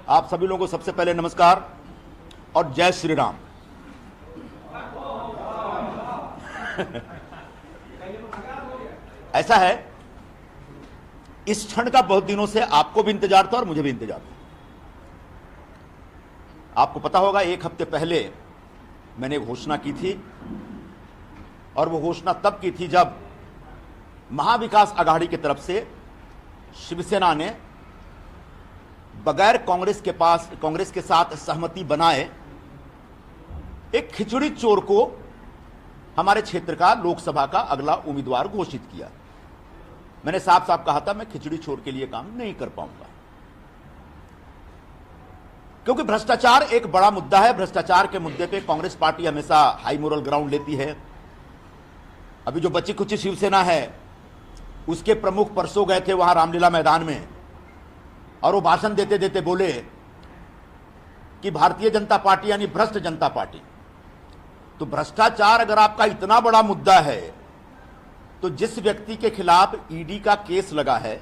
आप सभी लोगों को सबसे पहले नमस्कार और जय श्री राम। ऐसा है, इस क्षण का बहुत दिनों से आपको भी इंतजार था और मुझे भी इंतजार था। आपको पता होगा, एक हफ्ते पहले मैंने घोषणा की थी और वो घोषणा तब की थी जब महाविकास आघाड़ी की तरफ से शिवसेना ने बगैर कांग्रेस के साथ सहमति बनाए एक खिचड़ी चोर को हमारे क्षेत्र का लोकसभा का अगला उम्मीदवार घोषित किया। मैंने साफ साफ कहा था, मैं खिचड़ी चोर के लिए काम नहीं कर पाऊंगा, क्योंकि भ्रष्टाचार एक बड़ा मुद्दा है। भ्रष्टाचार के मुद्दे पे कांग्रेस पार्टी हमेशा हाई मोरल ग्राउंड लेती है। अभी जो बची कुची शिवसेना है, उसके प्रमुख परसों गए थे वहां रामलीला मैदान में और वो भाषण देते देते बोले कि भारतीय जनता पार्टी यानी भ्रष्ट जनता पार्टी। तो भ्रष्टाचार अगर आपका इतना बड़ा मुद्दा है, तो जिस व्यक्ति के खिलाफ ईडी का केस लगा है,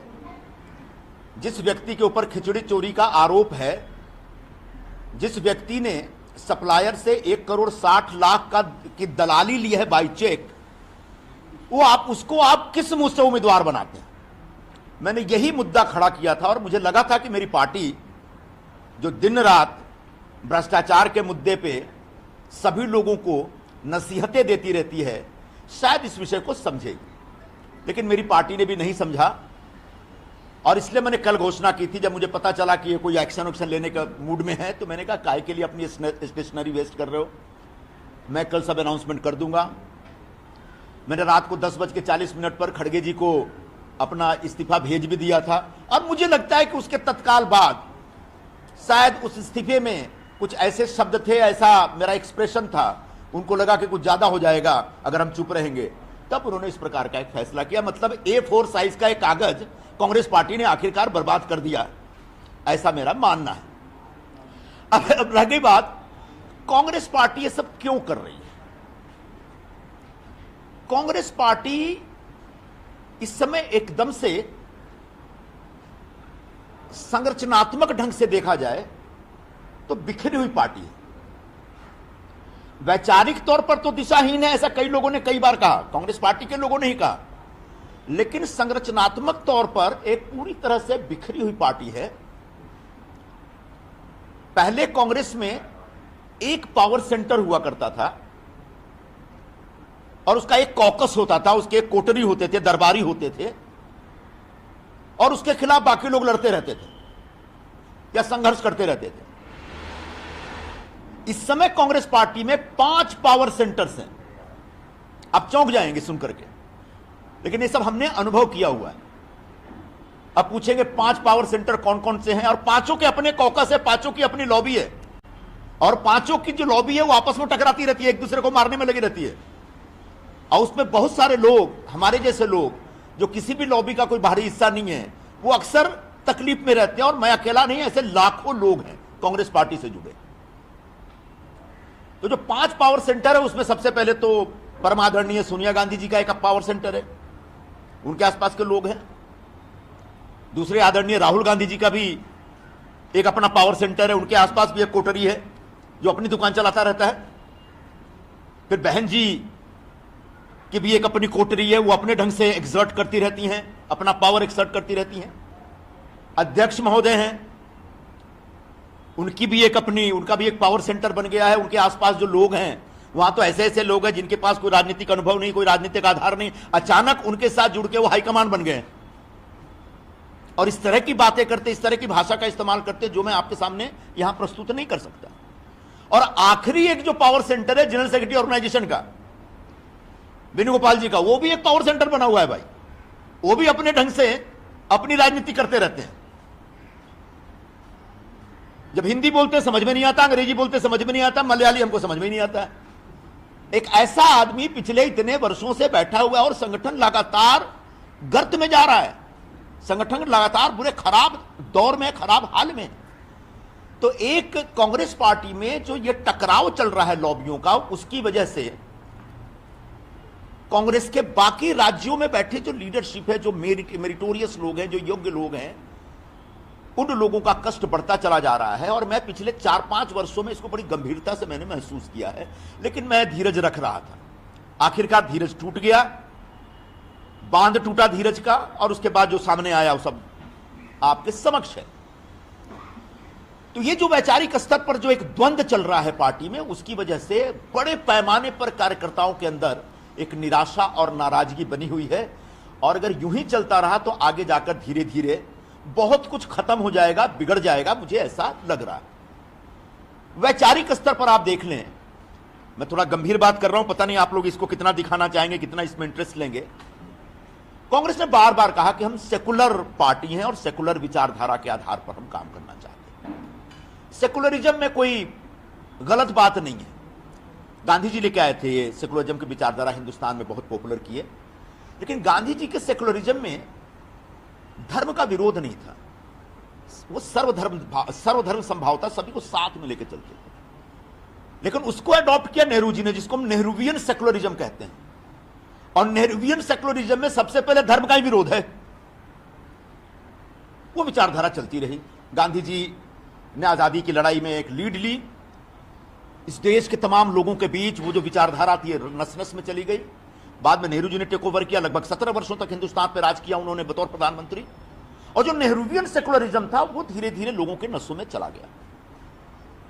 जिस व्यक्ति के ऊपर खिचड़ी चोरी का आरोप है, जिस व्यक्ति ने सप्लायर से 1,60,00,000 की दलाली ली है बाई चेक, उसको आप किस मुंह से उम्मीदवार बनाते हैं? मैंने यही मुद्दा खड़ा किया था और मुझे लगा था कि मेरी पार्टी जो दिन रात भ्रष्टाचार के मुद्दे पे सभी लोगों को नसीहतें देती रहती है, शायद इस विषय को समझेगी, लेकिन मेरी पार्टी ने भी नहीं समझा। और इसलिए मैंने कल घोषणा की थी, जब मुझे पता चला कि ये कोई एक्शन लेने का मूड में है, तो मैंने कहा काहे के लिए अपनी स्टेशनरी वेस्ट कर रहे हो, मैं कल सब अनाउंसमेंट कर दूंगा। मैंने रात को 10:40 पर खड़गे जी को अपना इस्तीफा भेज भी दिया था और मुझे लगता है कि उसके तत्काल बाद शायद उस इस्तीफे में कुछ ऐसे शब्द थे, ऐसा मेरा एक्सप्रेशन था, उनको लगा कि कुछ ज्यादा हो जाएगा अगर हम चुप रहेंगे, तब उन्होंने इस प्रकार का एक फैसला किया। मतलब A4 साइज का एक कागज कांग्रेस पार्टी ने आखिरकार बर्बाद कर दिया, ऐसा मेरा मानना है। अब रह गई बात, कांग्रेस पार्टी ये सब क्यों कर रही है? कांग्रेस पार्टी इस समय एकदम से संरचनात्मक ढंग से देखा जाए तो बिखरी हुई पार्टी है। वैचारिक तौर पर तो दिशाहीन है, ऐसा कई लोगों ने कई बार कहा, कांग्रेस पार्टी के लोगों ने ही कहा, लेकिन संरचनात्मक तौर पर एक पूरी तरह से बिखरी हुई पार्टी है। पहले कांग्रेस में एक पावर सेंटर हुआ करता था और उसका एक कॉकस होता था, उसके एक कोटरी होते थे, दरबारी होते थे, और उसके खिलाफ बाकी लोग लड़ते रहते थे या संघर्ष करते रहते थे। इस समय कांग्रेस पार्टी में 5 पावर सेंटर्स हैं। आप चौंक जाएंगे सुनकर के, लेकिन ये सब हमने अनुभव किया हुआ है। अब पूछेंगे 5 पावर सेंटर कौन कौन से हैं, और पांचों के अपने कॉकस है, पांचों की अपनी लॉबी है, और पांचों की जो लॉबी है वो आपस में टकराती रहती है, एक दूसरे को मारने में लगी रहती है। और उसमें बहुत सारे लोग, हमारे जैसे लोग जो किसी भी लॉबी का कोई बाहरी हिस्सा नहीं है, वो अक्सर तकलीफ में रहते हैं। और मैं अकेला नहीं, ऐसे लाखों लोग हैं कांग्रेस पार्टी से जुड़े। तो जो 5 पावर सेंटर है, उसमें सबसे पहले तो परमादरणीय सोनिया गांधी जी का एक पावर सेंटर है, उनके आसपास के लोग हैं। दूसरे आदरणीय राहुल गांधी जी का भी एक अपना पावर सेंटर है, उनके आसपास भी एक कोटरी है जो अपनी दुकान चलाता रहता है। फिर बहन जी की भी एक अपनी कोटरी है, वो अपने ढंग से एक्सर्ट करती रहती हैं, अपना पावर एक्सर्ट करती रहती हैं। अध्यक्ष महोदय हैं, उनका भी एक पावर सेंटर बन गया है। उनके आसपास जो लोग हैं, वहां तो ऐसे ऐसे लोग हैं जिनके पास कोई राजनीतिक अनुभव नहीं, कोई राजनीतिक आधार नहीं, अचानक उनके साथ जुड़ के वो हाईकमान बन गए और इस तरह की बातें करते, इस तरह की भाषा का इस्तेमाल करते जो मैं आपके सामने यहां प्रस्तुत नहीं कर सकता। और आखिरी एक जो पावर सेंटर है जनरल सेक्रेटरी ऑर्गेनाइजेशन का, वेणुगोपाल जी का, वो भी एक पावर सेंटर बना हुआ है भाई। वो भी अपने ढंग से अपनी राजनीति करते रहते हैं। जब हिंदी बोलते समझ में नहीं आता, अंग्रेजी बोलते समझ में नहीं आता, मलयाली हमको समझ में नहीं आता। एक ऐसा आदमी पिछले इतने वर्षों से बैठा हुआ है और संगठन लगातार गर्त में जा रहा है, संगठन लगातार बुरे खराब दौर में, खराब हाल में। तो एक कांग्रेस पार्टी में जो ये टकराव चल रहा है लॉबियों का, उसकी वजह से कांग्रेस के बाकी राज्यों में बैठे जो लीडरशिप है, जो मेरिटोरियस लोग हैं, जो योग्य लोग हैं, उन लोगों का कष्ट बढ़ता चला जा रहा है। और मैं पिछले 4-5 वर्षों में इसको बड़ी गंभीरता से मैंने महसूस किया है, लेकिन मैं धीरज रख रहा था। आखिरकार धीरज टूट गया, बांध टूटा धीरज का, और उसके बाद जो सामने आया वो सब आपके समक्ष है। तो ये जो वैचारिक स्तर पर जो एक द्वंद्व चल रहा है पार्टी में, उसकी वजह से बड़े पैमाने पर कार्यकर्ताओं के अंदर एक निराशा और नाराजगी बनी हुई है। और अगर यूं ही चलता रहा तो आगे जाकर धीरे धीरे बहुत कुछ खत्म हो जाएगा, बिगड़ जाएगा, मुझे ऐसा लग रहा है। वैचारिक स्तर पर आप देख लें, मैं थोड़ा गंभीर बात कर रहा हूं, पता नहीं आप लोग इसको कितना दिखाना चाहेंगे, कितना इसमें इंटरेस्ट लेंगे। कांग्रेस ने बार बार कहा कि हम सेकुलर पार्टी हैं और सेकुलर विचारधारा के आधार पर हम काम करना चाहते हैं। सेकुलरिज्म में कोई गलत बात नहीं है। गांधी जी लेके आए थे ये सेकुलरिज्म की विचारधारा, हिंदुस्तान में बहुत पॉपुलर किए। लेकिन गांधी जी के सेकुलरिज्म में धर्म का विरोध नहीं था, वो सर्वधर्म संभावता, सभी को साथ में लेकर चलते थे। लेकिन उसको अडॉप्ट किया नेहरू जी ने, जिसको हम नेहरूवियन सेकुलरिज्म कहते हैं। और नेहरूवियन सेकुलरिज्म में सबसे पहले धर्म का ही विरोध है। वो विचारधारा चलती रही। गांधी जी ने आजादी की लड़ाई में एक लीड ली, इस देश के तमाम लोगों के बीच वो जो विचारधारा थी नस नस में चली गई। बाद में नेहरू जी ने टेक ओवर किया, लगभग 17 वर्षों तक हिंदुस्तान पर राज किया उन्होंने बतौर प्रधानमंत्री। और जो नेहरूवियन सेकुलरिज्म था वो धीरे धीरे लोगों के नसों में चला गया।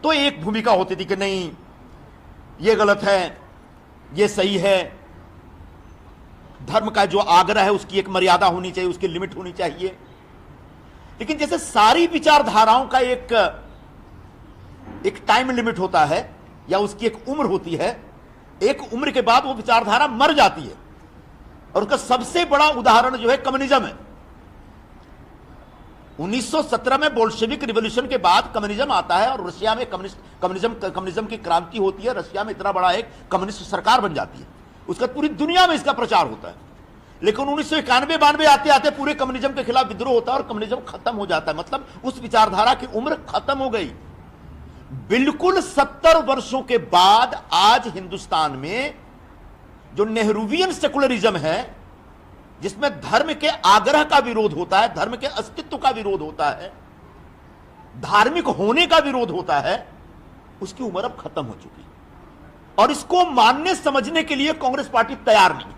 तो एक भूमिका होती थी कि नहीं ये गलत है, ये सही है, धर्म का जो आग्रह है उसकी एक मर्यादा होनी चाहिए, उसकी लिमिट होनी चाहिए। लेकिन जैसे सारी विचारधाराओं का एक टाइम लिमिट होता है या उसकी एक उम्र होती है, एक उम्र के बाद वो विचारधारा मर जाती है। और उसका सबसे बड़ा उदाहरण जो है कम्युनिज्म है। 1917 में बोल्शेविक रिवॉल्यूशन के बाद कम्युनिज्म आता है और रशिया में कम्युनिज्म की क्रांति होती है। रशिया में इतना बड़ा एक कम्युनिस्ट सरकार बन जाती है, उसका पूरी दुनिया में इसका प्रचार होता है। लेकिन 1991-92 आते आते पूरे कम्युनिज्म के खिलाफ विद्रोह होता है और कम्युनिज्म खत्म हो जाता है। मतलब उस विचारधारा की उम्र खत्म हो गई। बिल्कुल 70 वर्षों के बाद आज हिंदुस्तान में जो नेहरूवियन सेकुलरिज्म है, जिसमें धर्म के आग्रह का विरोध होता है, धर्म के अस्तित्व का विरोध होता है, धार्मिक होने का विरोध होता है, उसकी उम्र अब खत्म हो चुकी है। और इसको मानने समझने के लिए कांग्रेस पार्टी तैयार नहीं है।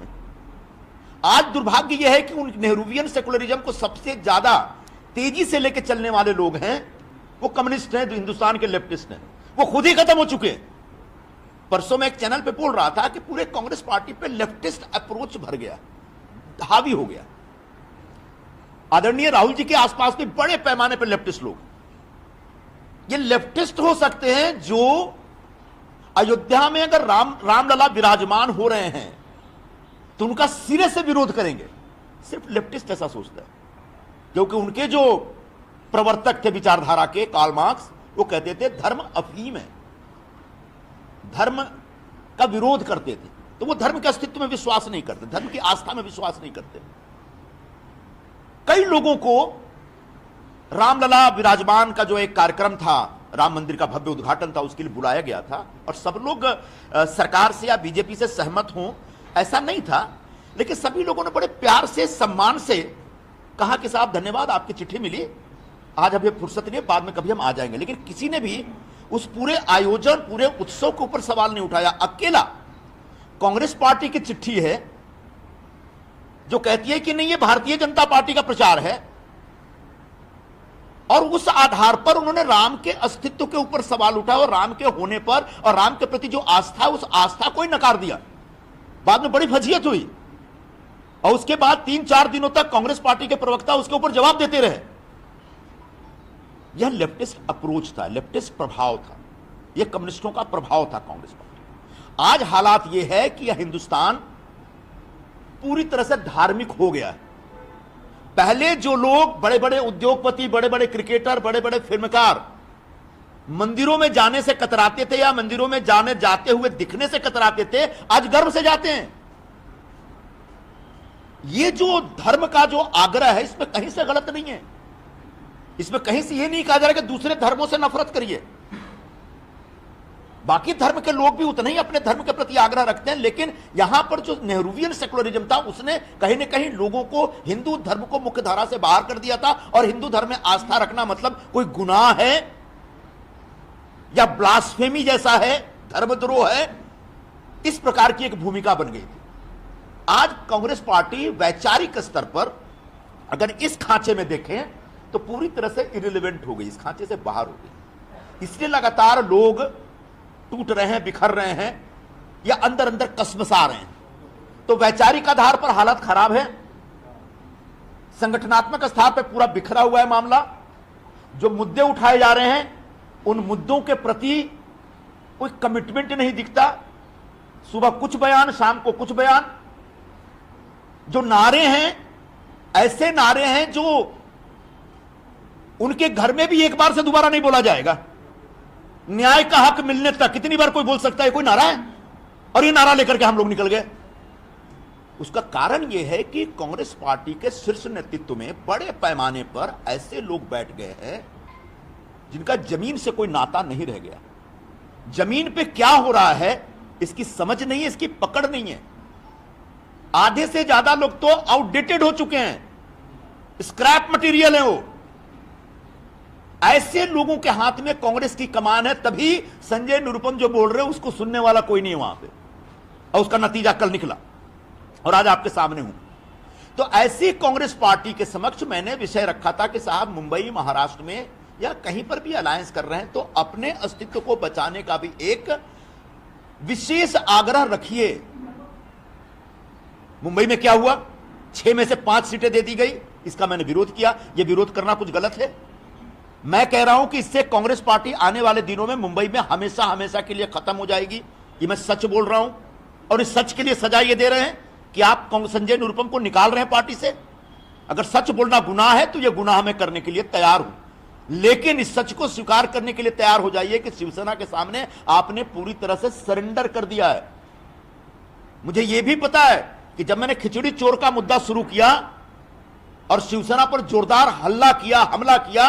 आज दुर्भाग्य यह है कि उन नेहरूवियन सेकुलरिज्म को सबसे ज्यादा तेजी से लेकर चलने वाले लोग हैं वो कम्युनिस्ट हैं, जो हिंदुस्तान के लेफ्टिस्ट हैं। वो खुद ही खत्म हो चुके हैं। परसों मैं एक चैनल पे बोल रहा था कि पूरे कांग्रेस पार्टी पे लेफ्टिस्ट अप्रोच भर गया, हावी हो गया। आदरणीय राहुल जी के आसपास भी बड़े पैमाने पर लेफ्टिस्ट लोग, ये लेफ्टिस्ट हो सकते हैं जो अयोध्या में अगर रामलला विराजमान हो रहे हैं तो उनका सिरे से विरोध करेंगे। सिर्फ लेफ्टिस्ट ऐसा सोचता है, क्योंकि उनके जो प्रवर्तक थे विचारधारा के, कार्ल मार्क्स, वो कहते थे धर्म अफीम है, धर्म का विरोध करते थे। तो वो धर्म के अस्तित्व में विश्वास नहीं करते, धर्म की आस्था में विश्वास नहीं करते। कई लोगों को रामलला विराजमान का जो एक कार्यक्रम था, राम मंदिर का भव्य उद्घाटन था, उसके लिए बुलाया गया था। और सब लोग सरकार से या बीजेपी से सहमत हों ऐसा नहीं था, लेकिन सभी लोगों ने बड़े प्यार से, सम्मान से कहा कि साहब धन्यवाद, आपकी चिट्ठी मिली, आज अभी फुर्सत नहीं है, बाद में कभी हम आ जाएंगे। लेकिन किसी ने भी उस पूरे आयोजन, पूरे उत्सव के ऊपर सवाल नहीं उठाया। अकेला कांग्रेस पार्टी की चिट्ठी है जो कहती है कि नहीं ये भारतीय जनता पार्टी का प्रचार है, और उस आधार पर उन्होंने राम के अस्तित्व के ऊपर सवाल उठाया और राम के होने पर और राम के प्रति जो आस्था, उस आस्था को ही नकार दिया। बाद में बड़ी फजीयत हुई और उसके बाद 3-4 दिनों तक कांग्रेस पार्टी के प्रवक्ता उसके ऊपर जवाब देते रहे। यह लेफ्टिस्ट अप्रोच था, लेफ्टिस्ट प्रभाव था, यह कम्युनिस्टों का प्रभाव था कांग्रेस पार्टी। आज हालात यह है कि यह हिंदुस्तान पूरी तरह से धार्मिक हो गया है। पहले जो लोग बड़े बड़े उद्योगपति, बड़े बड़े क्रिकेटर, बड़े बड़े फिल्मकार मंदिरों में जाने से कतराते थे या मंदिरों में जाते हुए दिखने से कतराते थे, आज गर्व से जाते हैं। ये जो धर्म का जो आग्रह है, इसमें कहीं से गलत नहीं है। इसमें कहीं से यह नहीं कहा जा रहा कि दूसरे धर्मों से नफरत करिए। बाकी धर्म के लोग भी उतना ही अपने धर्म के प्रति आग्रह रखते हैं, लेकिन यहां पर जो नेहरूवियन सेकुलरिज्म था उसने कहीं ना कहीं लोगों को हिंदू धर्म को मुख्य धारा से बाहर कर दिया था, और हिंदू धर्म में आस्था रखना मतलब कोई गुनाह है या ब्लास्फेमी जैसा है, धर्मद्रोह है, इस प्रकार की एक भूमिका बन गई थी। आज कांग्रेस पार्टी वैचारिक स्तर पर अगर इस खांचे में देखें तो पूरी तरह से इरिलेवेंट हो गई, इस खांचे से बाहर हो गई। इसलिए लगातार लोग टूट रहे हैं, बिखर रहे हैं या अंदर अंदर कसमसा रहे हैं। तो वैचारिक आधार पर हालत खराब है, संगठनात्मक स्तर पर पूरा बिखरा हुआ है मामला। जो मुद्दे उठाए जा रहे हैं उन मुद्दों के प्रति कोई कमिटमेंट नहीं दिखता। सुबह कुछ बयान, शाम को कुछ बयान। जो नारे हैं ऐसे नारे हैं जो उनके घर में भी एक बार से दोबारा नहीं बोला जाएगा। न्याय का हक मिलने तक कितनी बार कोई बोल सकता है, कोई नारा है, और ये नारा लेकर के हम लोग निकल गए। उसका कारण यह है कि कांग्रेस पार्टी के शीर्ष नेतृत्व में बड़े पैमाने पर ऐसे लोग बैठ गए हैं जिनका जमीन से कोई नाता नहीं रह गया। जमीन पे क्या हो रहा है इसकी समझ नहीं है, इसकी पकड़ नहीं है। आधे से ज्यादा लोग तो आउटडेटेड हो चुके हैं, स्क्रैप मटेरियल है वो। ऐसे लोगों के हाथ में कांग्रेस की कमान है, तभी संजय निरुपम जो बोल रहे हैं उसको सुनने वाला कोई नहीं है वहां पे, और उसका नतीजा कल निकला और आज आपके सामने हूं। तो ऐसी कांग्रेस पार्टी के समक्ष मैंने विषय रखा था कि साहब मुंबई, महाराष्ट्र में या कहीं पर भी अलायंस कर रहे हैं तो अपने अस्तित्व को बचाने का भी एक विशेष आग्रह रखिए। मुंबई में क्या हुआ, 6 में से 5 सीटें दे दी गई, इसका मैंने विरोध किया। यह विरोध करना कुछ गलत है? मैं कह रहा हूं कि इससे कांग्रेस पार्टी आने वाले दिनों में मुंबई में हमेशा हमेशा के लिए खत्म हो जाएगी। ये मैं सच बोल रहा हूं, और इस सच के लिए सजा ये दे रहे हैं कि आप संजय निरुपम को निकाल रहे हैं पार्टी से। अगर सच बोलना गुनाह है तो यह गुनाह मैं करने के लिए तैयार हूं, लेकिन इस सच को स्वीकार करने के लिए तैयार हो जाइए कि शिवसेना के सामने आपने पूरी तरह से सरेंडर कर दिया है। मुझे यह भी पता है कि जब मैंने खिचड़ी चोर का मुद्दा शुरू किया और शिवसेना पर जोरदार हमला किया,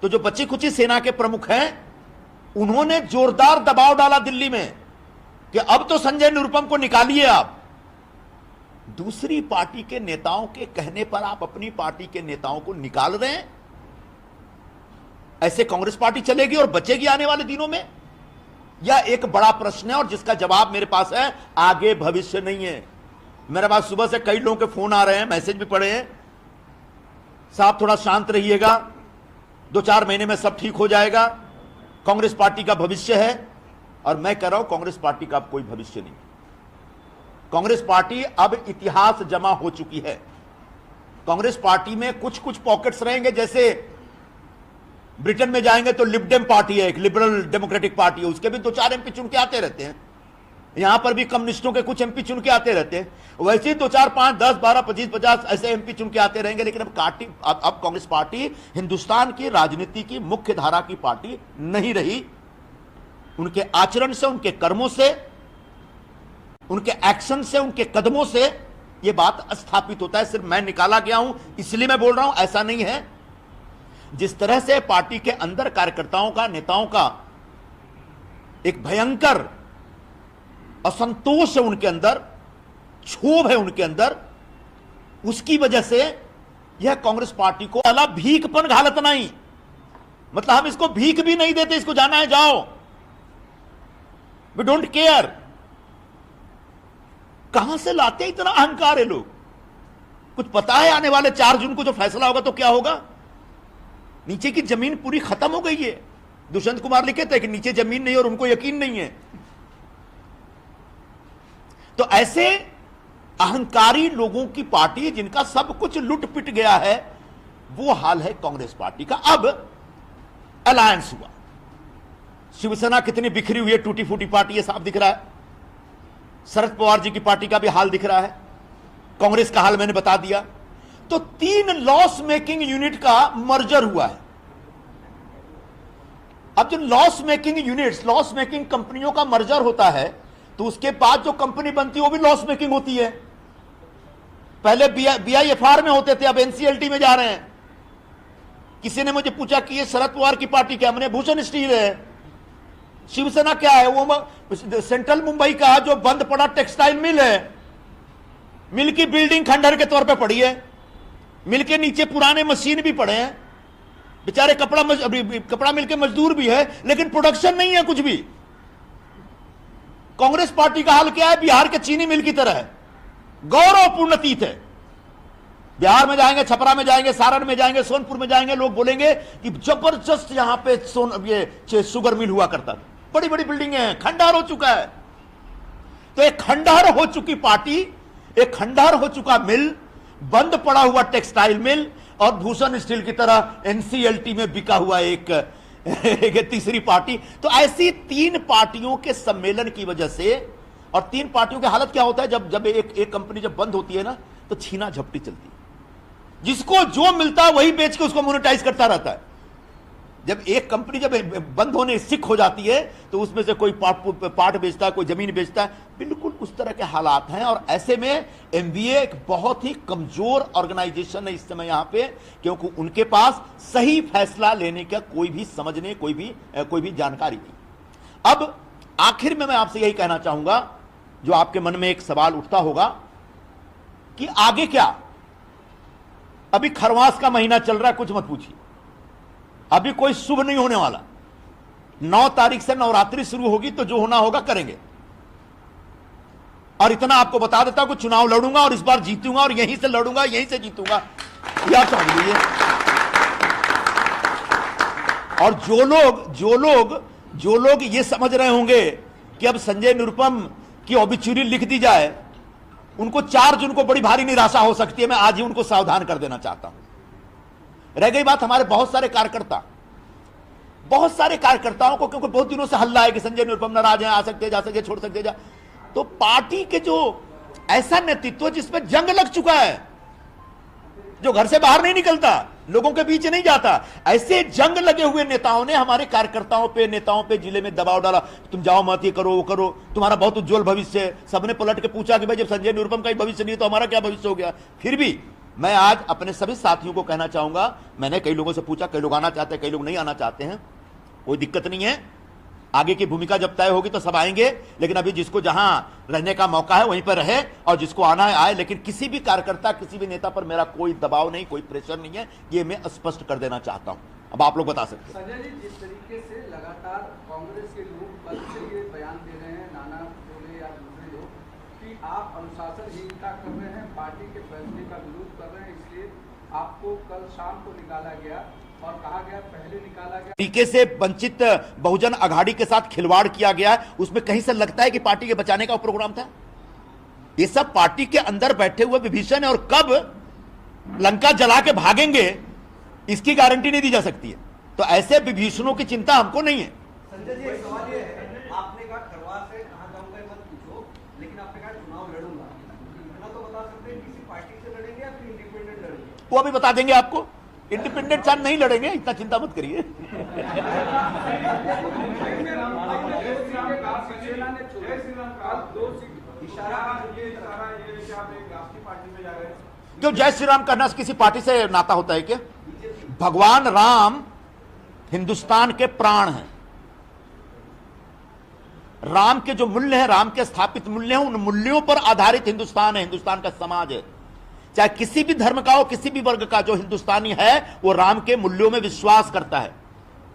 तो जो बची खुची सेना के प्रमुख हैं उन्होंने जोरदार दबाव डाला दिल्ली में कि अब तो संजय निरुपम को निकालिए आप। दूसरी पार्टी के नेताओं के कहने पर आप अपनी पार्टी के नेताओं को निकाल रहे हैं। ऐसे कांग्रेस पार्टी चलेगी और बचेगी आने वाले दिनों में? यह एक बड़ा प्रश्न है और जिसका जवाब मेरे पास है, आगे भविष्य नहीं है। मेरे पास सुबह से कई लोगों के फोन आ रहे हैं, मैसेज भी पड़े हैं, साहब थोड़ा शांत रहिएगा, 2-4 महीने में सब ठीक हो जाएगा, कांग्रेस पार्टी का भविष्य है। और मैं कह रहा हूं कांग्रेस पार्टी का अब कोई भविष्य नहीं। कांग्रेस पार्टी अब इतिहास जमा हो चुकी है। कांग्रेस पार्टी में कुछ कुछ पॉकेट्स रहेंगे, जैसे ब्रिटेन में जाएंगे तो लिबडेम पार्टी है, एक लिबरल डेमोक्रेटिक पार्टी है, उसके भी 2-4 एमपी चुन के आते रहते हैं। यहां पर भी कम्युनिस्टों के कुछ एमपी चुन के आते रहते हैं, वैसे ही 2-4, 5, 10, 12, 25, 50 ऐसे एमपी चुन के आते रहेंगे। लेकिन अब कांग्रेस पार्टी हिंदुस्तान की राजनीति की मुख्य धारा की पार्टी नहीं रही। उनके आचरण से, उनके कर्मों से, उनके एक्शन से, उनके कदमों से यह बात स्थापित होता है। सिर्फ मैं निकाला गया हूं इसलिए मैं बोल रहा हूं, ऐसा नहीं है। जिस तरह से पार्टी के अंदर कार्यकर्ताओं का, नेताओं का एक भयंकर असंतोष है उनके अंदर, क्षोभ है उनके अंदर, उसकी वजह से यह कांग्रेस पार्टी को अला भीखपन घालत नहीं, मतलब हम इसको भीख भी नहीं देते, इसको जाना है जाओ, वी डोंट केयर। कहां से लाते हैं इतना अहंकार है लोग? कुछ पता है आने वाले 4 जून को जो फैसला होगा तो क्या होगा? नीचे की जमीन पूरी खत्म हो गई है। दुष्यंत कुमार लिखे थे कि नीचे जमीन नहीं और उनको यकीन नहीं है। तो ऐसे अहंकारी लोगों की पार्टी जिनका सब कुछ लुट पिट गया है, वो हाल है कांग्रेस पार्टी का। अब अलायंस हुआ, शिवसेना कितनी बिखरी हुई है, टूटी फूटी पार्टी है, साफ दिख रहा है। शरद पवार जी की पार्टी का भी हाल दिख रहा है, कांग्रेस का हाल मैंने बता दिया। तो 3 लॉस मेकिंग यूनिट का मर्जर हुआ है। अब जो loss making units, loss making कंपनियों का मर्जर होता है तो उसके बाद जो कंपनी बनती है वो भी लॉस मेकिंग होती है। पहले BIFR में होते थे, अब NCLT में जा रहे हैं। किसी ने मुझे पूछा कि ये शरद पवार की पार्टी क्या? मैंने भूषण स्टील है। शिवसेना क्या है? वो सेंट्रल मुंबई का जो बंद पड़ा टेक्सटाइल मिल है, मिल की बिल्डिंग खंडहर के तौर पे पड़ी है, मिल के नीचे पुराने मशीन भी पड़े हैं, बेचारे कपड़ा मिल के मजदूर भी है, लेकिन प्रोडक्शन नहीं है कुछ भी। कांग्रेस पार्टी का हाल क्या है? बिहार के चीनी मिल की तरह है, गौरवपूर्ण अतीत है। बिहार में जाएंगे, छपरा में जाएंगे, सारण में जाएंगे, सोनपुर में जाएंगे, लोग बोलेंगे कि जबरदस्त यहां पे ये शुगर मिल हुआ करता था, बड़ी बड़ी बिल्डिंगें हैं, खंडहर हो चुका है। तो एक खंडहर हो चुकी पार्टी, एक खंडहर हो चुका मिल, बंद पड़ा हुआ टेक्सटाइल मिल, और भूषण स्टील की तरह एनसीएलटी में बिका हुआ एक तीसरी पार्टी। तो ऐसी तीन पार्टियों के सम्मेलन की वजह से, और तीन पार्टियों की हालत क्या होता है जब एक कंपनी जब बंद होती है ना, तो छीना झपटी चलती है, जिसको जो मिलता है वही बेच के उसको मोनेटाइज करता रहता है। जब एक कंपनी जब बंद होने सिक हो जाती है, तो उसमें से कोई पार्ट बेचता है, कोई जमीन बेचता है, बिल्कुल उस तरह के हालात हैं। और ऐसे में एमवीए एक बहुत ही कमजोर ऑर्गेनाइजेशन है इस समय यहां पे, क्योंकि उनके पास सही फैसला लेने का कोई भी समझने कोई भी जानकारी नहीं। अब आखिर में मैं आपसे यही कहना चाहूंगा, जो आपके मन में एक सवाल उठता होगा कि आगे क्या। अभी खरवास का महीना चल रहा है, कुछ मत पूछिए, अभी कोई शुभ नहीं होने वाला। 9 तारीख से नवरात्रि शुरू होगी, तो जो होना होगा करेंगे। और इतना आपको बता देता हूं कि चुनाव लड़ूंगा और इस बार जीतूंगा, और यहीं से लड़ूंगा, यहीं से जीतूंगा, यह समझ लीजिए। और जो लोग ये समझ रहे होंगे कि अब संजय निरुपम की ओबिचुरी लिख दी जाए, उनको 4 जून को बड़ी भारी निराशा हो सकती है। मैं आज ही उनको सावधान कर देना चाहता हूं। रह गई बात हमारे बहुत सारे कार्यकर्ताओं को, क्योंकि बहुत दिनों से हल्ला है कि संजय निरुपम नाराज हैं, आ सकते जा सकते, छोड़ सकते जा। तो पार्टी के जो ऐसा नेतृत्व जिसमें जंग लग चुका है, जो घर से बाहर नहीं निकलता, लोगों के बीच नहीं जाता, ऐसे जंग लगे हुए नेताओं ने हमारे कार्यकर्ताओं पे, नेताओं पे जिले में दबाव डाला, तुम जाओ मत, ये करो वो करो, तुम्हारा बहुत उज्जवल भविष्य है। सबने पलट के पूछा कि भाई जब संजय निरुपम का ही भविष्य नहीं है तो हमारा क्या भविष्य हो गया। फिर भी मैं आज अपने सभी साथियों को कहना चाहूंगा, मैंने कई लोगों से पूछा, कई लोग आना चाहते हैं, कई लोग नहीं आना चाहते हैं, कोई दिक्कत नहीं है। आगे की भूमिका जब तय होगी तो सब आएंगे, लेकिन अभी जिसको जहां रहने का मौका है वहीं पर रहे, और जिसको आना है आए। लेकिन किसी भी कार्यकर्ता, किसी भी नेता पर मेरा कोई दबाव नहीं, कोई प्रेशर नहीं है, ये मैं स्पष्ट कर देना चाहता हूं। अब आप लोग बता सकते हैं। संजय जी, जिस तरीके से लगातार कांग्रेस के लोग कल से ये बयान दे रहे हैं, नाना टोले या दूसरे लोग, कि आप अनुशासनहीनता कर रहे हैं, पार्टी के फैसले का विरोध कर रहे हैं, इसलिए आपको कल शाम को निकाला गया और कहा गया पहले निकाला गया। तरीके से वंचित बहुजन अघाड़ी के साथ खिलवाड़ किया गया, उसमें कहीं से लगता है कि पार्टी के बचाने का प्रोग्राम था। ये सब पार्टी के अंदर बैठे हुए विभीषण है, और कब लंका जला के भागेंगे इसकी गारंटी नहीं दी जा सकती है। तो ऐसे विभीषणों की चिंता हमको नहीं है। संजय जी, एक सवाल ये है, आपने कहा खरवास से कहां जाऊंगा मत पूछो, लेकिन आपने कहा चुनाव लड़ूंगा, इतना तो बता सकते हैं किसी पार्टी से लड़ेंगे या फिर इंडिपेंडेंट लड़ेंगे? वो अभी बता देंगे आपको। इंडिपेंडेंट चांद नहीं लड़ेंगे, इतना चिंता मत करिए। क्यों जय श्री राम करना किसी पार्टी से नाता होता है क्या? भगवान राम हिंदुस्तान के प्राण हैं। राम के जो मूल्य हैं, राम के स्थापित मूल्य हैं, उन मूल्यों पर आधारित हिंदुस्तान है, हिंदुस्तान का समाज है। चाहे किसी भी धर्म का हो, किसी भी वर्ग का, जो हिंदुस्तानी है वो राम के मूल्यों में विश्वास करता है।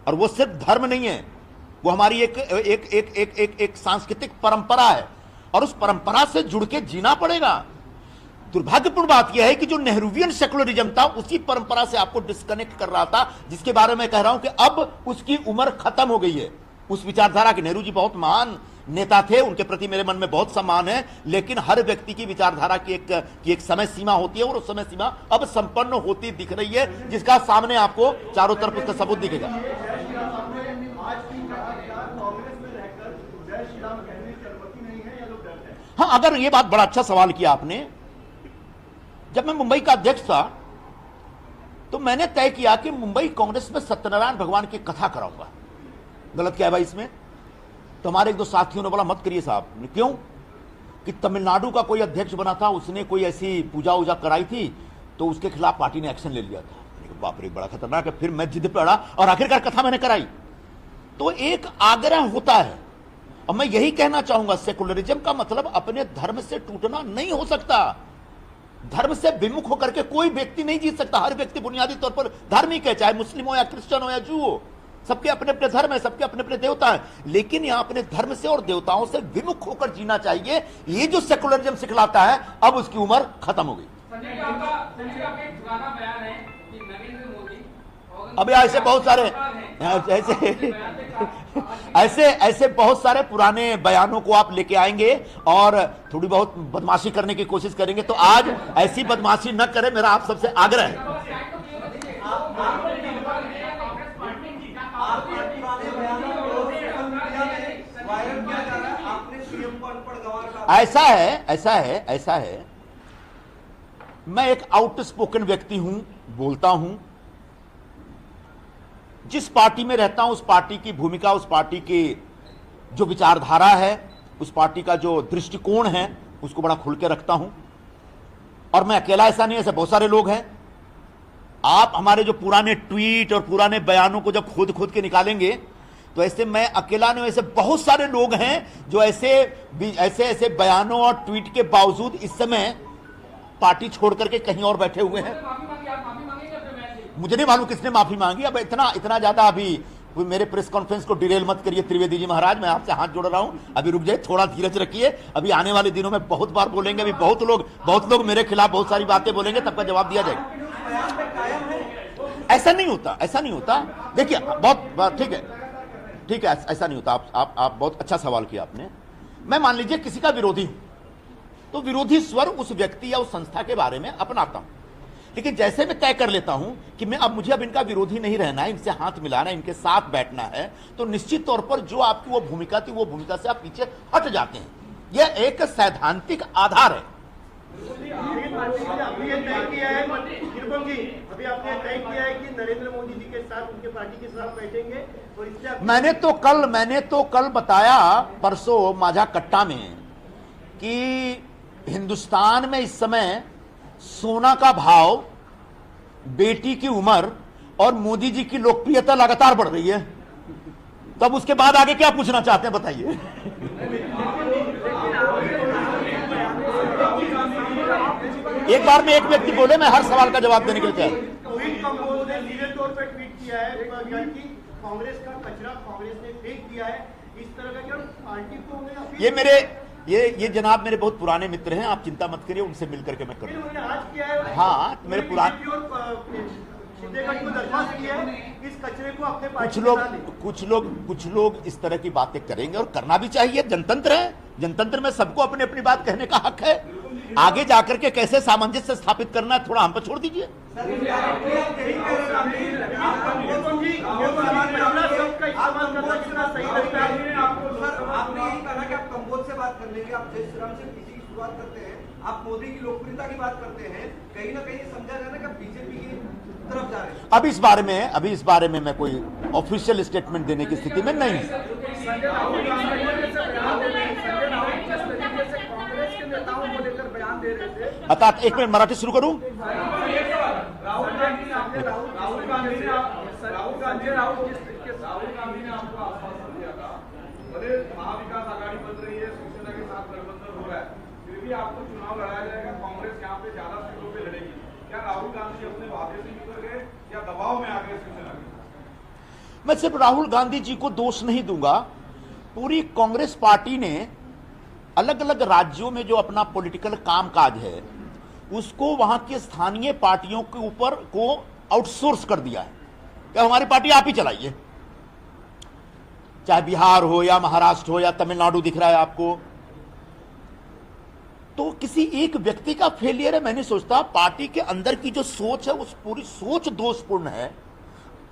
और वो सिर्फ धर्म नहीं है, वो हमारी एक सांस्कृतिक परंपरा है, और उस परंपरा से जुड़ के जीना पड़ेगा। दुर्भाग्यपूर्ण बात यह है कि जो नेहरूवियन सेकुलरिज्म था, उसी परंपरा से आपको डिस्कनेक्ट कर रहा था, जिसके बारे में कह रहा हूं कि अब उसकी उम्र खत्म हो गई है। उस विचारधारा के, नेहरू जी बहुत महान नेता थे, उनके प्रति मेरे मन में बहुत सम्मान है, लेकिन हर व्यक्ति की विचारधारा की एक समय सीमा होती है, और उस समय सीमा अब संपन्न होती दिख रही है, जिसका सामने आपको चारों तरफ उसका सबूत दिखेगा। हाँ, अगर ये बात, बड़ा अच्छा सवाल किया आपने। जब मैं मुंबई का अध्यक्ष था तो मैंने तय किया कि मुंबई कांग्रेस में सत्यनारायण भगवान की कथा कराऊंगा। गलत क्या है भाई इसमें? तो हमारे एक दो साथियों ने बोला मत करिए साहब। क्यों? कि तमिलनाडु का कोई अध्यक्ष बना था, उसने कोई ऐसी पूजा वूजा कराई थी, तो उसके खिलाफ पार्टी ने एक्शन ले लिया था। बाप रे, बड़ा खतरनाक है। फिर मैं जिद पे अड़ा और आखिरकार कथा मैंने कराई। तो एक आग्रह होता है। और मैं यही कहना चाहूंगा, सेकुलरिज्म का मतलब अपने धर्म से टूटना नहीं हो सकता। धर्म से विमुख होकर के कोई व्यक्ति नहीं जीत सकता। हर व्यक्ति बुनियादी तौर पर धार्मिक है, चाहे मुस्लिम हो या क्रिश्चियन हो या जू हो। सबके अपने अपने धर्म है, सबके अपने अपने देवता है, लेकिन यहां अपने धर्म से और देवताओं से विमुख होकर जीना चाहिए। ये जो सेकुलरिज्म सिखलाता है, अब उसकी उम्र खत्म हो गई। अब ऐसे बहुत सारे ऐसे बहुत सारे पुराने बयानों को आप लेके आएंगे और थोड़ी बहुत बदमाशी करने की कोशिश करेंगे, तो आज ऐसी बदमाशी न करें, मेरा आप सबसे आग्रह है। ऐसा है, मैं एक आउटस्पोकन व्यक्ति हूं, बोलता हूं। जिस पार्टी में रहता हूं, उस पार्टी की भूमिका, उस पार्टी की जो विचारधारा है, उस पार्टी का जो दृष्टिकोण है, उसको बड़ा खुल के रखता हूं। और मैं अकेला ऐसा नहीं, ऐसे बहुत सारे लोग हैं। आप हमारे जो पुराने ट्वीट और पुराने बयानों को जब खोद के निकालेंगे, तो ऐसे मैं अकेला नहीं, ऐसे बहुत सारे लोग हैं जो ऐसे बयानों और ट्वीट के बावजूद इस समय पार्टी छोड़ करके कहीं और बैठे हुए हैं। मुझे नहीं मालूम किसने माफी मांगी। अब इतना ज्यादा अभी मेरे प्रेस कॉन्फ्रेंस को डिरेल मत करिए त्रिवेदी जी महाराज, मैं आपसे हाथ जोड़ रहा हूं। अभी रुक जाइए, थोड़ा धीरज रखिए। अभी आने वाले दिनों में बहुत बार बोलेंगे, अभी बहुत लोग मेरे खिलाफ बहुत सारी बातें बोलेंगे, तब का जवाब दिया जाएगा। ऐसा नहीं होता। देखिए, बहुत ठीक है, ऐसा नहीं होता। आप बहुत अच्छा सवाल किया आपने। मैं मान लीजिए किसी का विरोधी हूं, तो विरोधी स्वर उस व्यक्ति या उस संस्था के बारे में अपनाता हूं। लेकिन जैसे मैं तय कर लेता हूं कि मुझे अब इनका विरोधी नहीं रहना है, इनसे हाथ मिलाना है, इनके साथ बैठना है, तो निश्चित तौर पर जो आपकी वो भूमिका थी, वो भूमिका से आप पीछे हट जाते हैं। यह एक सैद्धांतिक आधार है। अभी आपने तय किया है कि नरेंद्र मोदी जी के साथ, उनके पार्टी के साथ बैठेंगे, और इससे मैंने तो कल बताया, परसों माझा कट्टा में, कि हिंदुस्तान में इस समय सोना का भाव, बेटी की उम्र और मोदी जी की लोकप्रियता लगातार बढ़ रही है। तब उसके बाद आगे क्या पूछना चाहते हैं, बताइए। एक बार में एक व्यक्ति बोले, मैं हर सवाल का जवाब देने के लिए तैयार। सीधे तौर पर ट्वीट किया है कि कांग्रेस का कचरा कांग्रेस ने फेंक दिया है, इस तरह का क्या पार्टी को ये जनाब मेरे बहुत पुराने मित्र हैं, आप चिंता मत करिए, उनसे मिलकर के मैं करूंगा। आज किया है, हाँ, मेरे पुराने इस कचरे को अपने कुछ लोग इस तरह की बातें करेंगे, और करना भी चाहिए। जनतंत्र है, जनतंत्र में सबको अपनी अपनी बात कहने का हक है। आगे जाकर के कैसे सामंजस्य स्थापित करना है, थोड़ा हम पर छोड़ दीजिए। आप मोदी की लोकप्रियता की बात करते हैं, कहीं ना कहीं समझा जा रहा है कि बीजेपी की तरफ जा रहे हैं। अभी इस बारे में मैं कोई ऑफिशियल स्टेटमेंट देने की स्थिति में नहीं हूं। अर्थात एक मिनट मराठी शुरू करूं। राहुल गांधी ने आपको आश्वासन दिया था, भले महाविकास आघाड़ी बन रही है, शिवसेना के साथ गठबंधन हो रहा है, फिर भी आपको चुनाव लड़ाया जाएगा, कांग्रेस यहाँ पे ज्यादा सीटों पे लड़ेगी। क्या राहुल गांधी अपने वादे से निकल गए या दबाव में आ गए शिवसेना के? मैं सिर्फ राहुल गांधी जी को दोष नहीं दूंगा। पूरी कांग्रेस पार्टी ने अलग अलग राज्यों में जो अपना पॉलिटिकल कामकाज है, उसको वहां के स्थानीय पार्टियों के ऊपर को आउटसोर्स कर दिया है। क्या हमारी पार्टी आप ही चलाइए, चाहे बिहार हो या महाराष्ट्र हो या तमिलनाडु दिख रहा है आपको। तो किसी एक व्यक्ति का फेलियर है, मैं नहीं सोचता। पार्टी के अंदर की जो सोच है, उस पूरी सोच दोषपूर्ण है।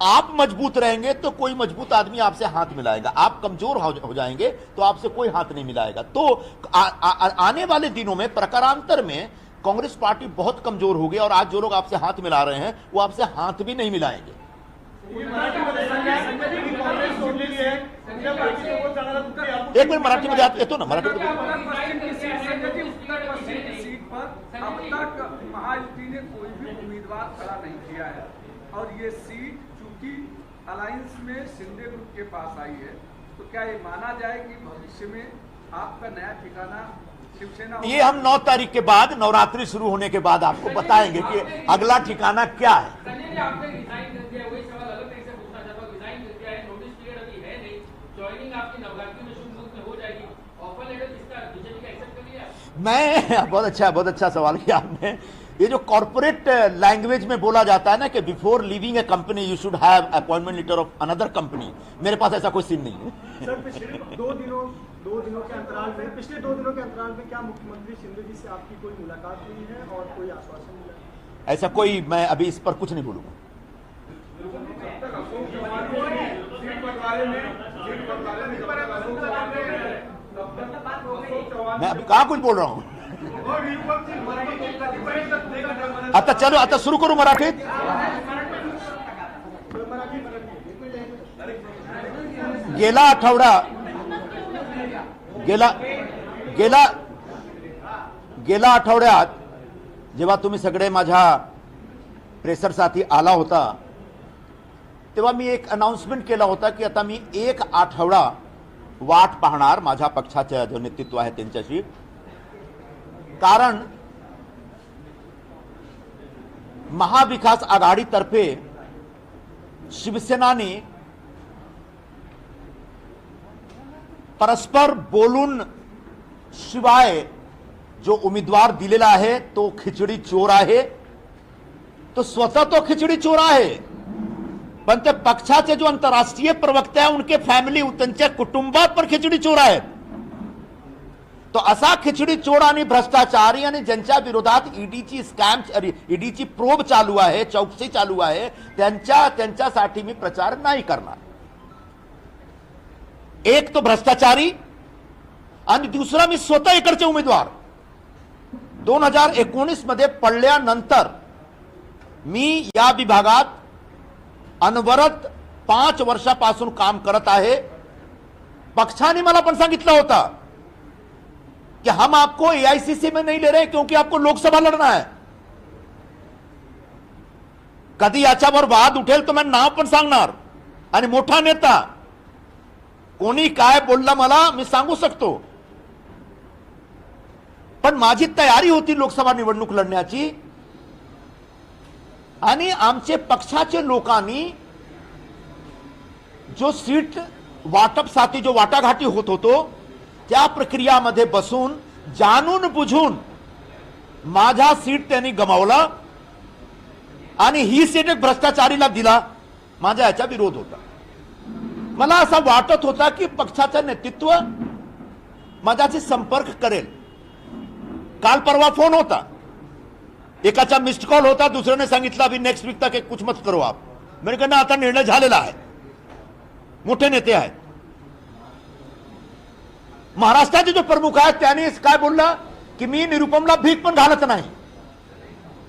आप मजबूत रहेंगे तो कोई मजबूत आदमी आपसे हाथ मिलाएगा, आप कमजोर हो जाएंगे तो आपसे कोई हाथ नहीं मिलाएगा। तो आने वाले दिनों में, प्रकारांतर में, कांग्रेस पार्टी बहुत कमजोर होगी, और आज जो लोग आपसे हाथ मिला रहे हैं वो आपसे हाथ भी नहीं मिलाएंगे। एक मिनट मराठी में येतो ना, मराठी में। अब तक महायुति ने कोई भी उम्मीदवार खड़ा नहीं किया है, और ये सीट चूंकि अलायंस में शिंदे ग्रुप के पास आई है, तो क्या ये माना जाए कि भविष्य में आपका नया ठिकाना शिवसेना ये हम 9 तारीख के बाद, नवरात्रि शुरू होने के बाद आपको बताएंगे कि अगला ठिकाना क्या है। संजय जी, आपने रिजाइन कर दिया, वही सवाल अलग तरीके से पूछना चाहता हूँ। रिजाइन कर दिया है, नोटिस पीरियड अभी है नहीं, ज्वाइनिंग आपकी नवरात्रि में शुभ मुहूर्त में हो जाएगी, ऑफर लेटर किसका बीजेपी का एक्सेप्ट कर लिया? मैं बहुत अच्छा सवाल किया आपने। ये जो कॉर्पोरेट लैंग्वेज में बोला जाता है ना कि before leaving a company you should have appointment letter of another company, मेरे पास ऐसा कोई सीन नहीं है। सर पिछले 2 दिनों के अंतराल में, पिछले 2 दिनों के अंतराल में क्या मुख्यमंत्री शिंदे जी से आपकी कोई मुलाकात हुई है और कोई आश्वासन मिला है? ऐसा कोई, मैं अभी इस पर कुछ नहीं बोलूंगा। मैं अभी कहाँ कुछ बोल रहा हूँ। आता चलो, आता सुरू करू मराठीत। गेला आठवडा गेला आठवड्यात जेव्हा तुम्ही सगळे माझ्या प्रेसर साथी आला होता, तेव्हा मी एक अनाउन्समेंट केला होता की आता मी 1 आठवडा वाट पाहणार माझ्या पक्षाचे जो नेतृत्व आहे त्यांच्याशी, कारण महाविकास आघाडीतर्फे शिवसेनाने परस्पर बोलून शिवाय जो उमेदवार दिलेला आहे तो खिचडी चोर आहे। तो स्वतः तो खिचडी चोर आहे, पण ते पक्षाचे जो अंतरराष्ट्रीय प्रवक्ते आहे उनके फॅमिली, त्यांच्या कुटुंबात पण खिचडी चोर आहेत। तो असा खिचडी चोर आणि भ्रष्टाचारी आणि ज्यांच्या विरोधात ईडीची स्कॅम, ईडीची प्रोब चालू आहे, चौकशी चालू आहे, त्यांच्यासाठी मी प्रचार नाही करणार। एक तो भ्रष्टाचारी आणि दुसरा मी स्वतः इकडचे उमेदवार 2019 मध्ये पडल्यानंतर मी या विभागात अनवरत 5 वर्षापासून काम करत आहे। पक्षाने मला पण सांगितलं होतं कि हम आपको एआईसीसी में नहीं ले रहे क्योंकि आपको लोकसभा लड़ना है। कधी याच्यावर वाद उठेल तो मैं नाव पण सांगणार आणि मोठा नेता कोणी काय बोलला मला मी सांगू शकतो, पण माझी तयारी होती लोकसभा निवडणूक लढण्याची आणि आमचे पक्षाचे लोकांनी जो सीट वाटपसाठी जो वाटाघाटी होत होतो त्या प्रक्रियामध्ये बसून जाणून बुझून माझा सीट त्यांनी गमावला आणि ही सीट एक भ्रष्टाचारीला दिला। माझा याचा विरोध होता। मला असं वाटत होता की पक्षाचं नेतृत्व माझ्याशी संपर्क करेल। काल परवा फोन होता, एकाचा मिस्ड कॉल होता, दुसऱ्याने सांगितलं अभी नेक्स्ट वीक तक कुछ मत करो आप। मैंने कहा आता निर्णय झालेला आहे, मोठे नेते आहेत। महाराष्ट्राचे जो प्रमुख आहेत त्यांनी काय बोलला की मी निरुपमला भीक पण घालत नाही।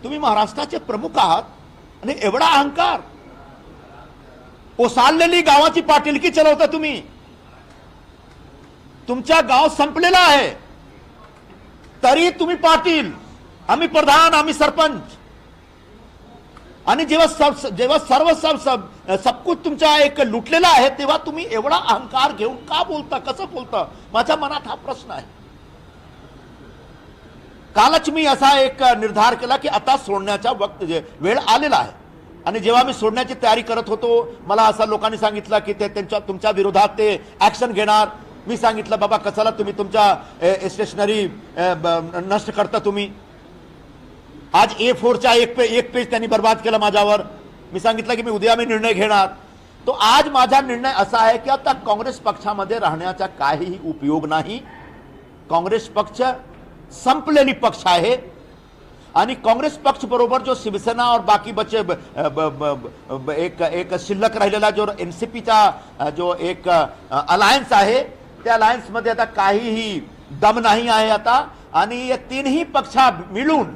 तुम्ही महाराष्ट्राचे प्रमुख आहात आणि एवढा अहंकार, ओसाळलेली गावाची पाटीलकी चालवता तुम्ही। तुमचा गाव संपलेला आहे तरी तुम्ही पाटील, आम्ही प्रधान, आम्ही सरपंच, आणि जेव्हा सर्व सब कुछ तुमचा एक लुटलेला आहे तेव्हा तुम्ही एवढा अहंकार घेऊन का बोलता, कसं बोलता? माझ्या मनात हा प्रश्न आहे। कालच मी असा एक निर्धार केला की आता सोडण्याचा वेळ आलेला आहे आणि जेव्हा मी सोडण्याची तयारी करत होतो मला असं लोकांनी सांगितलं की ते तुमच्या विरोधात ते ऍक्शन घेणार। मी सांगितलं बाबा कशाला तुम्ही तुमच्या स्टेशनरी नष्ट करता तुम्ही। आज A4चा एक पेज त्यांनी बर्बाद केला माझ्यावर। मी सांगितलं की मी उद्या निर्णय घेणार। तो आज माझा निर्णय असा आहे की आता काँग्रेस पक्षामध्ये राहण्याचा काहीही उपयोग नाही। काँग्रेस पक्ष संपलेली पक्ष आहे आणि काँग्रेस पक्ष बरोबर जो शिवसेना और बाकी बचे एक शिल्लक राहिलेला जो एनसीपीचा जो एक अलायन्स आहे त्या अलायन्स मध्ये आता काहीही दम नाही आहे आता, आणि या तीनही पक्ष मिळून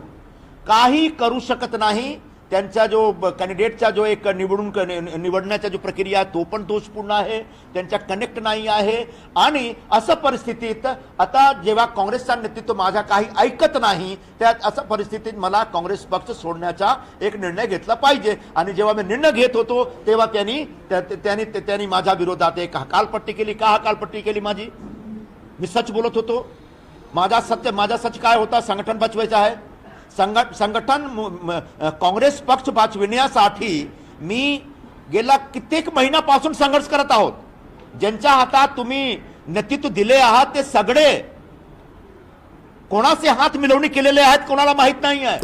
काही करू शकत नाही। त्यांचा जो कॅन्डिडेटचा जो एक निवडण्याचा जो प्रक्रिया आहे तो पण दोषपूर्ण आहे, त्यांच्या कनेक्ट नाही आहे. आणि असं परिस्थितीत आता जेव्हा काँग्रेसचा नेतृत्व माझा काही ऐकत नाही, त्यात असं परिस्थितीत मला काँग्रेस पक्ष सोडण्याचा एक निर्णय घेतला पाहिजे. आणि जेव्हा मी निर्णय घेत होतो तेव्हा त्यांनी माझ्या विरोधात एक हकालपट्टी केली. का हकालपट्टी केली माझी? मी सच बोलत होतो. माझा सच काय होता? संघटन बचवायचं आहे. संघटन काँग्रेस पक्ष वाचविण्यासाठी मी गेला कित्येक महिन्यापासून संघर्ष करत आहोत. ज्यांच्या हातात तुम्ही नेतृत्व दिले आहात ते सगळे कोणाचे हात मिळवणी केलेले आहेत कोणाला माहित नाही आहे.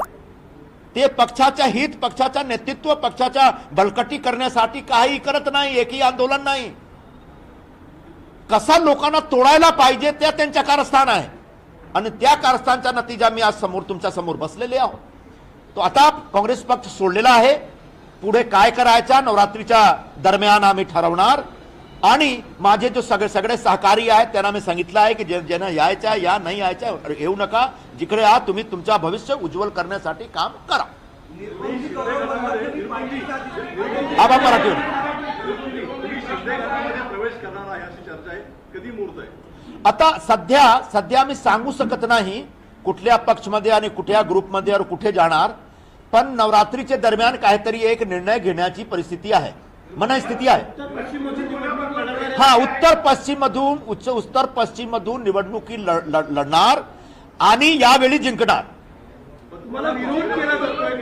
ते पक्षाच्या हित, पक्षाचा नेतृत्व, पक्षाच्या बळकटी करण्यासाठी काही करत नाही, एकही आंदोलन नाही. कसा लोकांना तोडायला पाहिजे त्या त्यांच्या कारस्थान आहे आणि त्या कारस्थानचा नतीजा मी आज तुमच्या समोर बसलेले आहोत. तो आता काँग्रेस पक्ष सोडलेला आहे. पुढे काय करायचा नवरात्रीच्या दरम्यान आम्ही ठरवणार. आणि माझे जो सगळे सहकारी आहेत त्यांना मी सांगितलं आहे की ज्यांना यायच्या या नाही यायच्या येऊ नका. जिकडे आहात तुम्ही तुमच्या भविष्य उज्ज्वल करण्यासाठी काम करा. आबा मराठी प्रवेश करणार आहे अशी चर्चा आहे, कधी मुहूर्त आहे? आता सध्या मी सांगू शकत नाही कुठल्या पक्षमध्ये आणि कुठल्या ग्रुपमध्ये और कुठे जाणार. पण नवरात्रीच्या दरम्यान काहीतरी एक निर्णय घेण्याची परिस्थिती आहे, मनस्थिती आहे. हा, उत्तर पश्चिम मधून निवडणुकी लढणार आणि यावेळी जिंकणार. तुम्हाला विरोध केला जातोय.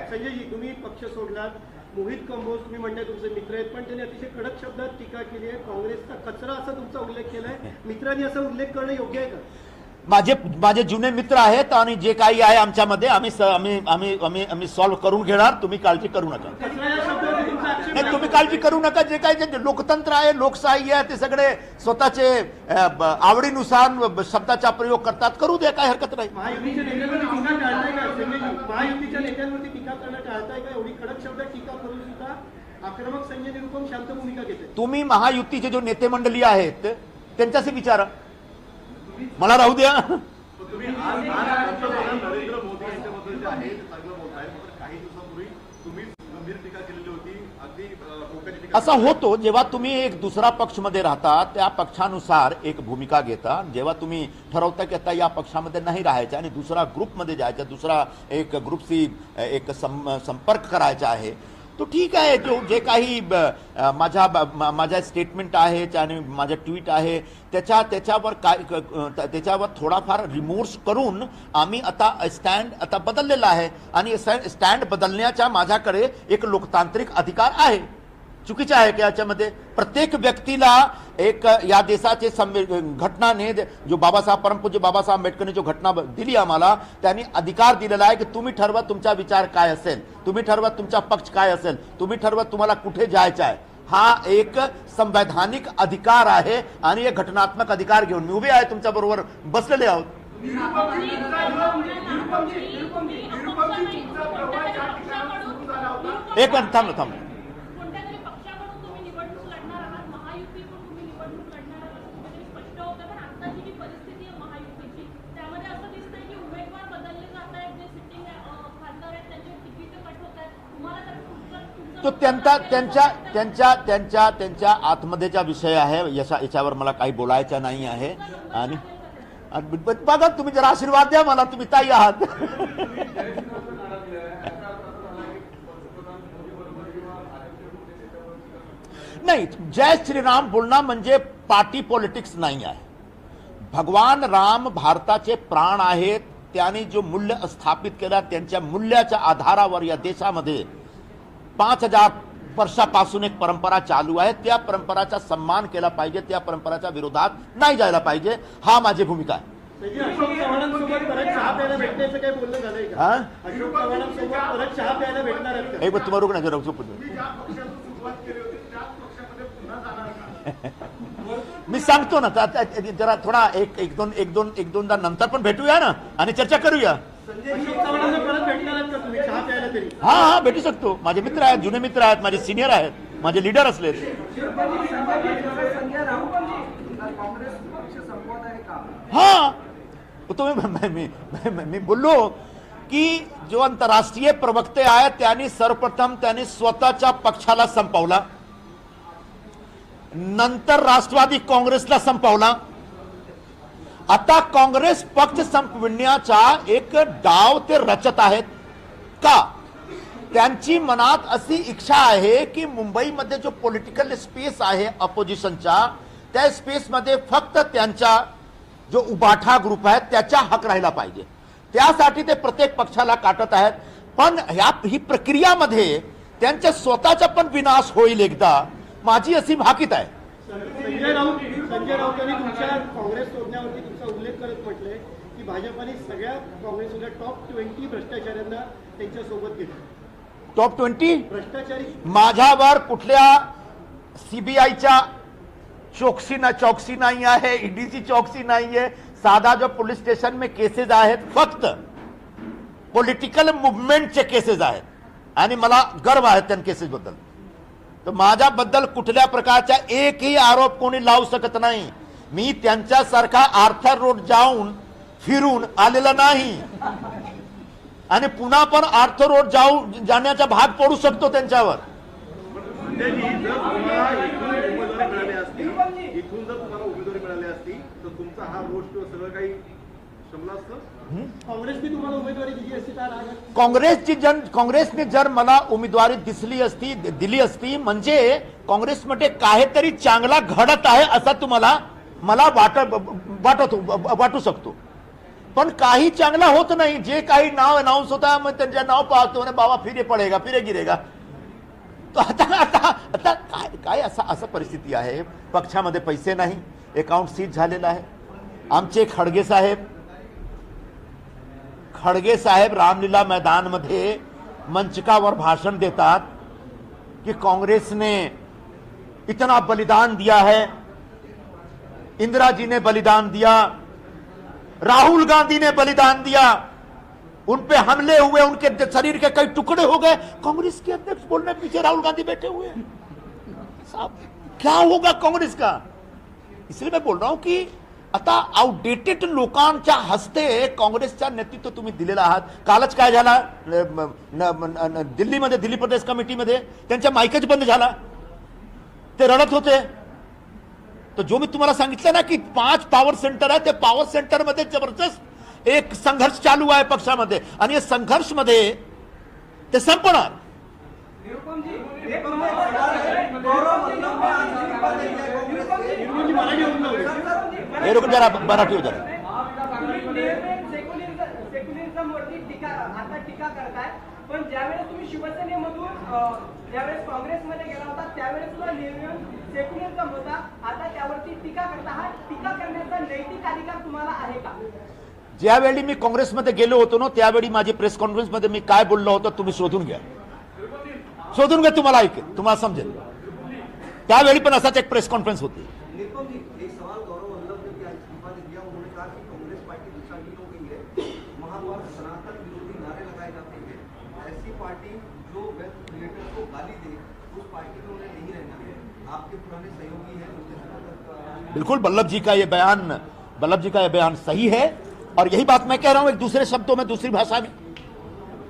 संजयजी, तुम्ही पक्ष सोडलात. मोहित कंबोज तुम्ही म्हणताय तुमचे मित्र आहेत, पण त्यांनी अतिशय कडक शब्दात टीका केली आहे. काँग्रेसचा कचरा असा तुमचा उल्लेख केलाय. मित्रांनी असा उल्लेख करणं योग्य आहे का? माझे जुने मित्र आहेत आणि जे काही आहे आमच्यामध्ये आम्ही सॉल्व्ह करून घेणार. तुम्ही काळजी करू नका. कचरा या शब्दावरती तुमचा आक्षेप नाही, तुम्ही काळजी करू नका. जे काही लोकतंत्र आहे, लोकशाही आहे, ते सगळे स्वतःचे आवडीनुसार शब्दाचा प्रयोग करतात. करू द्या, काय हरकत नाही. महायुतीच्या नेत्यांवरती टीका टाळताय का संजयजी? महायुतीच्या नेत्यांवरती टीका करणं टाळताय का? एवढी कडक शब्दात टीका करून सुद्धा आक्रमक संजय निरुपम शांत भूमिका घेते. तुम्ही महायुतीचे जो नेते मंडळी आहेत त्यांच्याशी विचारा, मला राहू द्या. तुम्ही आज पंतप्रधान नरेंद्र मोदी यांच्याबद्दल जे आहे ते चांगलं बोलताय, मात्र काही दिवसापूर्वी तुम्ही गंभीर टीका केलेली होती, अगदी टोकाची टीका. असा होतो जेव्हा तुम्ही एक दुसरा पक्षमध्ये राहता, त्या पक्षानुसार एक भूमिका घेता. जेव्हा तुम्ही ठरवता की आता या पक्षामध्ये नाही राहायचं आणि दुसरा ग्रुपमध्ये जायचं, दुसरा एक ग्रुपशी एक संपर्क करायचा आहे, तो ठीक आहे. जे काही माझ्या स्टेटमेंट आहे आणि माझ्या ट्विट आहे त्याच्यावर थोडाफार रिमोर्स करून आम्ही आता स्टँड बदललेला आहे. आणि स्टँड बदलण्याचा माझ्याकडे एक लोकतांत्रिक अधिकार आहे. चुकीचं आहे की याच्यामध्ये प्रत्येक व्यक्तीला एक या देशाचे घटनाने जो परमपूज्य बाबासाहेब आंबेडकरने जो घटना दिली आम्हाला, त्यांनी अधिकार दिलेला आहे की तुम्ही ठरवा तुमचा विचार काय असेल, तुम्ही ठरवा तुमचा पक्ष काय असेल, तुम्ही ठरवा तुम्हाला कुठे जायचं आहे. हा एक संवैधानिक अधिकार आहे आणि एक घटनात्मक अधिकार घेऊन मी उभे आहे, तुमच्या बरोबर बसलेले आहोत. एक मिनिट थांब. तो त्यांच्या आतमध्येचा विषय आहे, याच्यावर मला काही बोलायचं नाही आहे. आणि बघा, तुम्ही जरा आशीर्वाद द्या मला, तुम्ही ताई आहात. नाही, जय श्रीराम बोलणं म्हणजे पार्टी पॉलिटिक्स नाही आहे. भगवान राम भारताचे प्राण आहेत. त्यांनी जो मूल्य स्थापित केला, त्यांच्या मूल्याच्या आधारावर या देशामध्ये 5000 वर्षापासून एक परंपरा चालू आहे. त्या परंपराचा सन्मान केला पाहिजे, त्या परंपराच्या विरोधात नाही जायला पाहिजे. हा माझी भूमिका आहे. अशोक चव्हाणांसोबत परत चहा प्यायला भेटण्याचं काही बोलणं झालंय का? अशोक चव्हाणांसोबत परत चहा प्यायला भेटणार आहेत का? एक तुम्हाला रुग्ण मी सांगतो ना, जरा थोडा एक दोनदा नंतर पण भेटूया ना आणि चर्चा करूया. अशोक चव्हाणांना परत भेटणार आहेत का तुम्ही चहा प्यायला तरी? हा, भेटू शकतो. माझे मित्र आहेत, जुने मित्र आहेत, माझे सिनियर आहेत, माझे लीडर असले. हा, तुम्ही मी बोललो की जो आंतरराष्ट्रीय प्रवक्ते आहेत त्यांनी सर्वप्रथम त्यांनी स्वतःच्या पक्षाला संपवला, नंतर राष्ट्रवादी काँग्रेसला संपवला. आता काँग्रेस पक्ष संपविण्याचा एक डाव ते रचत आहेत का? त्यांची मनात अशी इच्छा आहे की मुंबईमध्ये जो पॉलिटिकल स्पेस आहे अपोजिशनचा, त्या स्पेसमध्ये फक्त त्यांचा जो उबाठा ग्रुप आहे त्याचा हक राहिला पाहिजे. त्यासाठी ते प्रत्येक पक्षाला काटत आहेत. पण ही प्रक्रियामध्ये त्यांच्या स्वतःचा पण विनाश होईल एकदा, माझी अशी भाकीत आहे. संजय राऊतांनी तुमच्या काँग्रेस सोडण्यावरती तुमचा उल्लेख करत म्हटलंय की भाजपाने सगळ्या काँग्रेसच्या टॉप 20 भ्रष्टाचाऱ्यांना त्यांच्या सोबत घेतलं. टॉप 20 भ्रष्टाचारी माझ्यावर कुठल्या सीबीआयच्या चौकसी नाही आहे, ईडीची चौकसी नाही आहे. साधा जो पोलीस स्टेशन में केसेस आहेत फक्त पॉलिटिकल मुवमेंटचे केसेस आहेत आणि मला गर्व आहे त्या केसेस बद्दल. तर माझ्याबद्दल कुठल्या प्रकारचा एकही आरोप कोणी लावू शकत नाही. मी त्यांच्यासारखा आर्थर रोड जाऊन फिरून आलेला नाही आणि पुन्हा पण आर्थर रोड जाण्याचा भाग पडू शकतो त्यांच्यावर. इथून जर तुम्हाला उमेदवारी मिळाली असती तर तुमचा हा रोष किंवा सगळं काही शमलं असतं. काँग्रेसने तुम्हाला उमेदवारी दिली असती तर काँग्रेसने जर मला उमेदवारी दिली असती म्हणजे काँग्रेसमध्ये काहीतरी चांगला घडत आहे असं मला वाटू शकतो. पण काही चांगला होत नाही. जे काही नाव अनाउन्स होता मग त्यांचे नाव पाहतो बाबा फिरे पडेगा फिरे गिरेगा. तो आता काय असं परिस्थिती आहे. पक्षामध्ये पैसे नाही, अकाउंट सीज झालेला आहे. आमचे खडगे साहेब रामलीला मैदान मध्ये मंचकावर भाषण देतात कि कांग्रेस ने इतना बलिदान दिया है, इंदिरा जी ने बलिदान दिया, राहुल गांधी ने बलिदान दिया, उन पे हमले हुए, उनके शरीर के कई टुकड़े हो गए. कांग्रेस के अध्यक्ष बोलने पीछे राहुल गांधी बैठे हुए हैं. साहब क्या होगा कांग्रेस का? इसलिए मैं बोल रहा हूं की आता आउटडेटेड लोकांच्या हस्ते काँग्रेसचा नेतृत्व तुम्ही दिलेला आहात. कालच काय झाला दिल्लीमध्ये, दिल्ली प्रदेश कमिटीमध्ये त्यांच्या माईकच बंद झाला, ते रडत होते. तर जो मी तुम्हाला सांगितलं ना की 5 पॉवर सेंटर आहे, त्या पॉवर सेंटर मध्ये जबरदस्त एक संघर्ष चालू आहे पक्षामध्ये आणि या संघर्ष मध्ये ते संपणार. हे रुक जरा मराठी हो जरा. सेक्युलरिझमवरती टीका करताय, पण ज्यावेळेस तुम्ही शिवसेनेमधून ज्यावेळेस काँग्रेसमध्ये गेला होता त्यावेळेस सुद्धा सेक्युलरिझम होता. आता त्यावरती टीका करता, हा टीका करण्याचा नैतिक अधिकार तुम्हाला आहे का? ज्यावेळी मी काँग्रेसमध्ये गेलो होतो ना त्यावेळी माझी प्रेस कॉन्फरन्स मध्ये मी काय बोललो होतो तुम्ही शोधून घ्या, तुम्हाला ऐकेल, तुम्हाला समजेल. त्यावेळी पण असाच एक प्रेस कॉन्फ्रेंस होती. निरुपम जी, एक सवाल गौरव वल्लभ ने भी आज इस्तीफा दे दिया. उन्होंने कहा कि कांग्रेस पार्टी दिशाहीन हो गई है, वहां पर सनातन विरोधी नारे लगाए जाते हैं. ऐसी पार्टी जो वेल्थ क्रिएटर को गाली दे, उस पार्टी में उन्हें नहीं रहना है. आपके पुराने सहयोगी हैं, बिल्कुल वल्लभ जी का यह बयान सही है और यही बात मैं कह रहा हूं एक दूसरे शब्दों में, दूसरी भाषा में,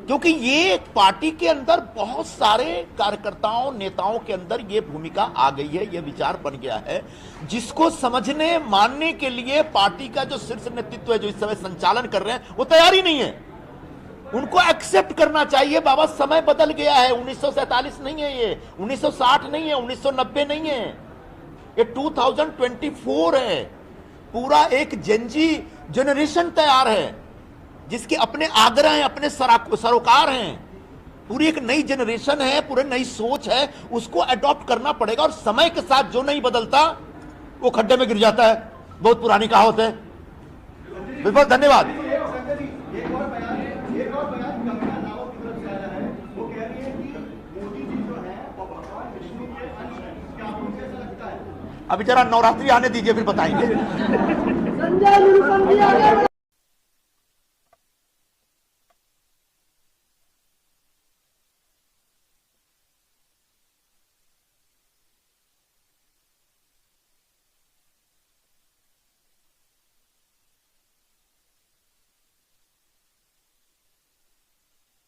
क्योंकि ये पार्टी के अंदर बहुत सारे कार्यकर्ताओं नेताओं के अंदर ये भूमिका आ गई है, ये विचार बन गया है जिसको समझने मानने के लिए पार्टी का जो शीर्ष नेतृत्व है जो इस समय संचालन कर रहे हैं वो तैयार ही नहीं है. उनको एक्सेप्ट करना चाहिए. बाबा समय बदल गया है. 1947 नहीं है ये, 1960 नहीं है, 1990 नहीं है, ये 2024 है. पूरा एक जेनजी जनरेशन तैयार है जिसके अपने आग्रह हैं, अपने सरोकार हैं. पूरी एक नई जनरेशन है, पूरी नई सोच है, उसको अडॉप्ट करना पड़ेगा. और समय के साथ जो नहीं बदलता वो खड्डे में गिर जाता है. बहुत पुरानी कहावत है. बहुत धन्यवाद. एक और बयान कंगना रावत की तरफ से आया है. वो कह रही है कि मोदी जी जो है वो भगवान विष्णु के अंश हैं. क्या आपको कैसा लगता है? अभी जरा नवरात्रि आने दीजिए फिर बताएंगे. संजय